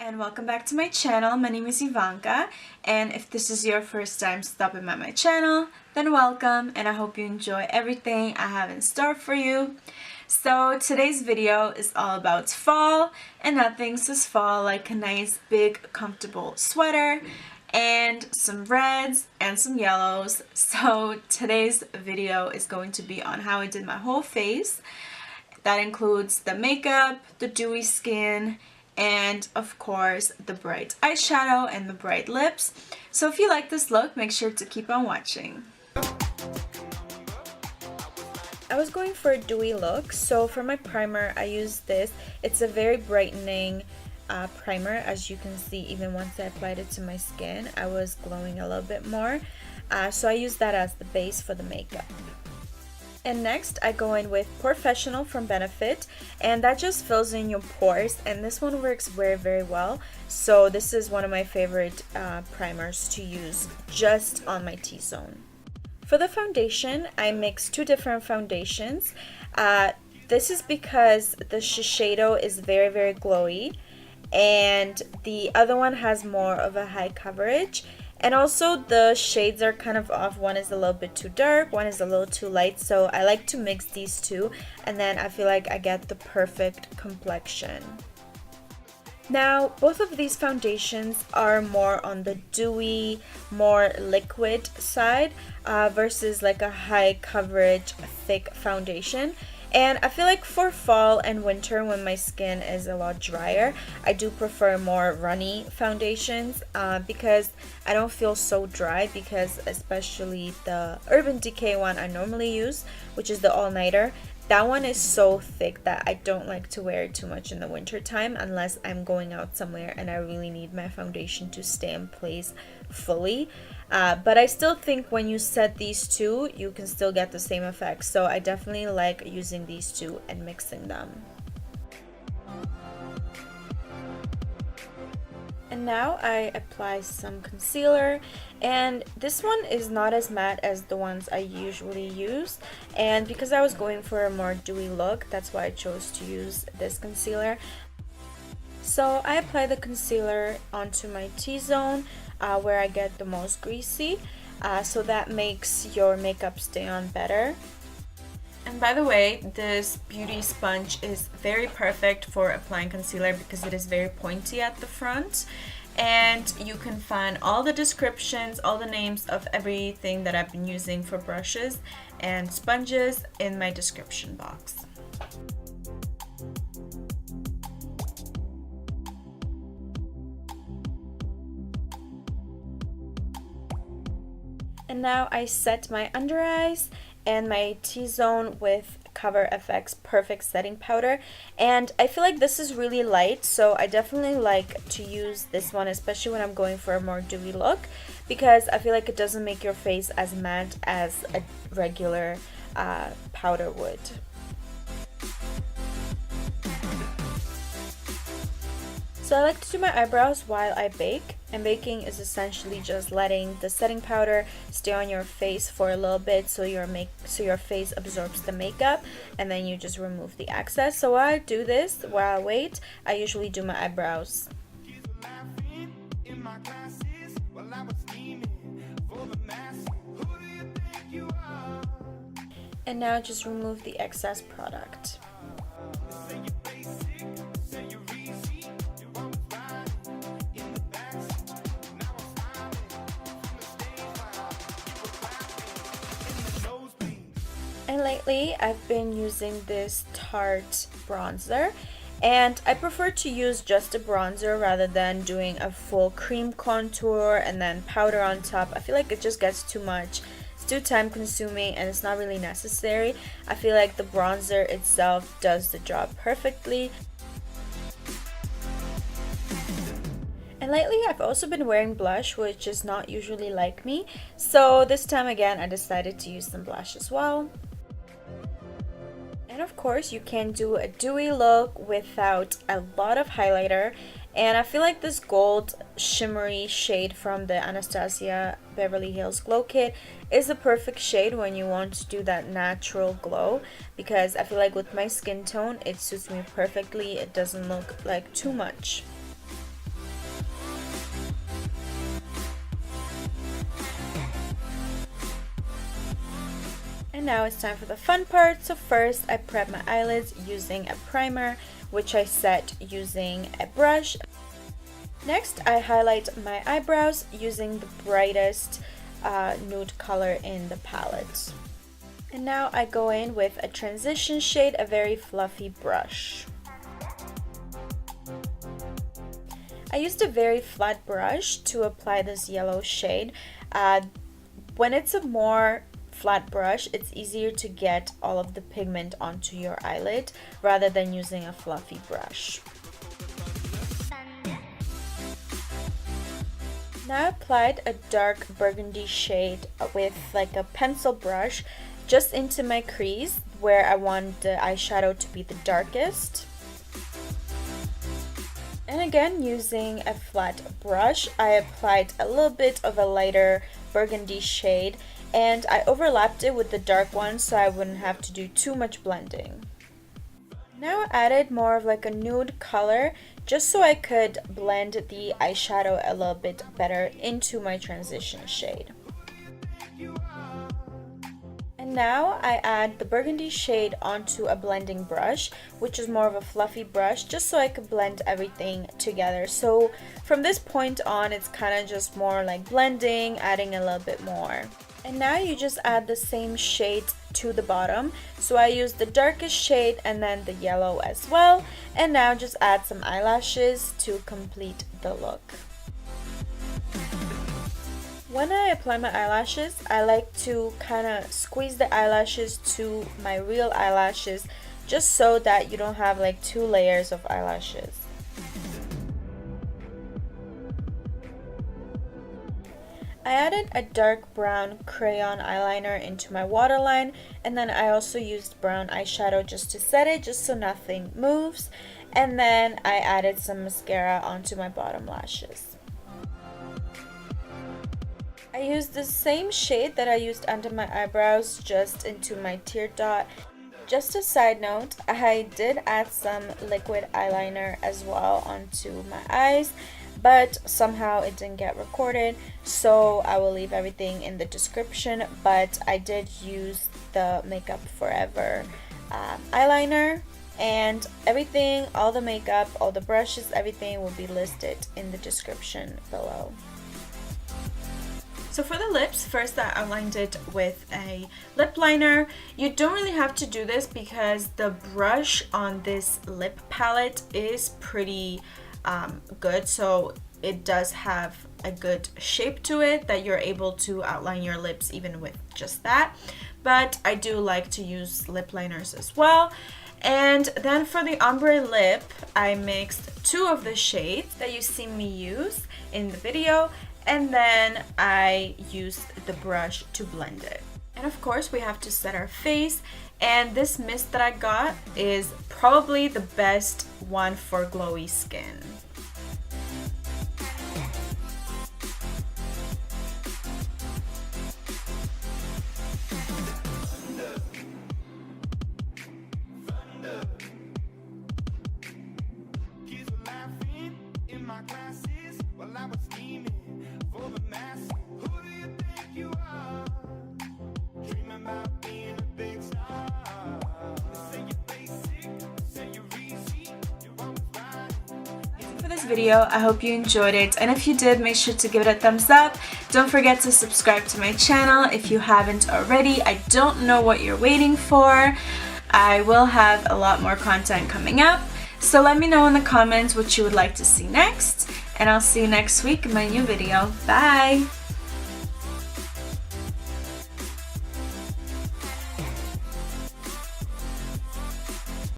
And welcome back to my channel. My name is Ivanka, and if this is your first time stopping by my channel, then welcome, and I hope you enjoy everything I have in store for you. So today's video is all about fall, and nothing says fall like a nice big comfortable sweater and some reds and some yellows. So today's video is going to be on how I did my whole face. That includes the makeup, the dewy skin, and of course the bright eyeshadow and the bright lips. So if you like this look, make sure to keep on watching. I was going for a dewy look, so for my primer I used this. It's a very brightening primer. As you can see, even once I applied it to my skin, I was glowing a little bit more. So I used that as the base for the makeup. And next I go in with Porefessional from Benefit, and that just fills in your pores, and this one works very well. So this is one of my favorite primers to use just on my T-zone. For the foundation, I mixed two different foundations. This is because the Shiseido is very glowy, and the other one has more of a high coverage. And also the shades are kind of off. One is a little bit too dark, one is a little too light. So I like to mix these two, and then I feel like I get the perfect complexion. Now, both of these foundations are more on the dewy, more liquid side versus like a high coverage, thick foundation. And I feel like for fall and winter, when my skin is a lot drier, I do prefer more runny foundations because I don't feel so dry, because especially the Urban Decay one I normally use, which is the all-nighter, that one is so thick that I don't like to wear it too much in the winter time unless I'm going out somewhere and I really need my foundation to stay in place fully. But I still think when you set these two, you can still get the same effect. So I definitely like using these two and mixing them. And now I apply some concealer, and this one is not as matte as the ones I usually use, and because I was going for a more dewy look, that's why I chose to use this concealer. So I apply the concealer onto my T-zone where I get the most greasy, so that makes your makeup stay on better. And by the way, this beauty sponge is very perfect for applying concealer because it is very pointy at the front. And you can find all the descriptions, all the names of everything that I've been using for brushes and sponges in my description box. And now I set my under eyes and my T-zone with Cover FX Perfect Setting Powder, and I feel like this is really light, so I definitely like to use this one, especially when I'm going for a more dewy look, because I feel like it doesn't make your face as matte as a regular powder would. So I like to do my eyebrows while I bake, and baking is essentially just letting the setting powder stay on your face for a little bit so your face absorbs the makeup, and then you just remove the excess. So while I do this, while I wait, I usually do my eyebrows. And now just remove the excess product. And lately I've been using this Tarte bronzer, and I prefer to use just a bronzer rather than doing a full cream contour and then powder on top. I feel like it just gets too much. It's too time consuming and it's not really necessary. I feel like the bronzer itself does the job perfectly. And lately I've also been wearing blush, which is not usually like me. So this time again I decided to use some blush as well. And of course you can do a dewy look without a lot of highlighter, and I feel like this gold shimmery shade from the Anastasia Beverly Hills Glow Kit is the perfect shade when you want to do that natural glow, because I feel like with my skin tone it suits me perfectly. It doesn't look like too much. And now it's time for the fun part. So first I prep my eyelids using a primer, which I set using a brush. Next I highlight my eyebrows using the brightest nude color in the palette. And now I go in with a transition shade, a very fluffy brush. I used a very flat brush to apply this yellow shade. When it's a more flat brush, it's easier to get all of the pigment onto your eyelid rather than using a fluffy brush. Now I applied a dark burgundy shade with like a pencil brush just into my crease where I want the eyeshadow to be the darkest. And again, using a flat brush, I applied a little bit of a lighter burgundy shade and I overlapped it with the dark one so I wouldn't have to do too much blending. Now I added more of like a nude color just so I could blend the eyeshadow a little bit better into my transition shade. And now I add the burgundy shade onto a blending brush, which is more of a fluffy brush, just so I could blend everything together. So from this point on, it's kind of just more like blending, adding a little bit more. And now you just add the same shade to the bottom. So I use the darkest shade and then the yellow as well. And now just add some eyelashes to complete the look. When I apply my eyelashes, I like to kind of squeeze the eyelashes to my real eyelashes just so that you don't have like two layers of eyelashes. I added a dark brown crayon eyeliner into my waterline, and then I also used brown eyeshadow just to set it, just so nothing moves. And then I added some mascara onto my bottom lashes. I used the same shade that I used under my eyebrows just into my tear dot. Just a side note, I did add some liquid eyeliner as well onto my eyes, but somehow it didn't get recorded, so I will leave everything in the description. But I did use the Makeup Forever eyeliner, and everything, all the makeup, all the brushes, everything will be listed in the description below. So for the lips, first I outlined it with a lip liner. You don't really have to do this because the brush on this lip palette is pretty good, so it does have a good shape to it that you're able to outline your lips even with just that. But I do like to use lip liners as well. And then for the ombre lip, I mixed two of the shades that you see me use in the video, and then I used the brush to blend it. And of course we have to set our face, and this mist that I got is probably the best one for glowy skin. Video. I hope you enjoyed it, and if you did, make sure to give it a thumbs up. Don't forget to subscribe to my channel if you haven't already. I don't know what you're waiting for. I will have a lot more content coming up, so let me know in the comments what you would like to see next, and I'll see you next week in my new video. Bye!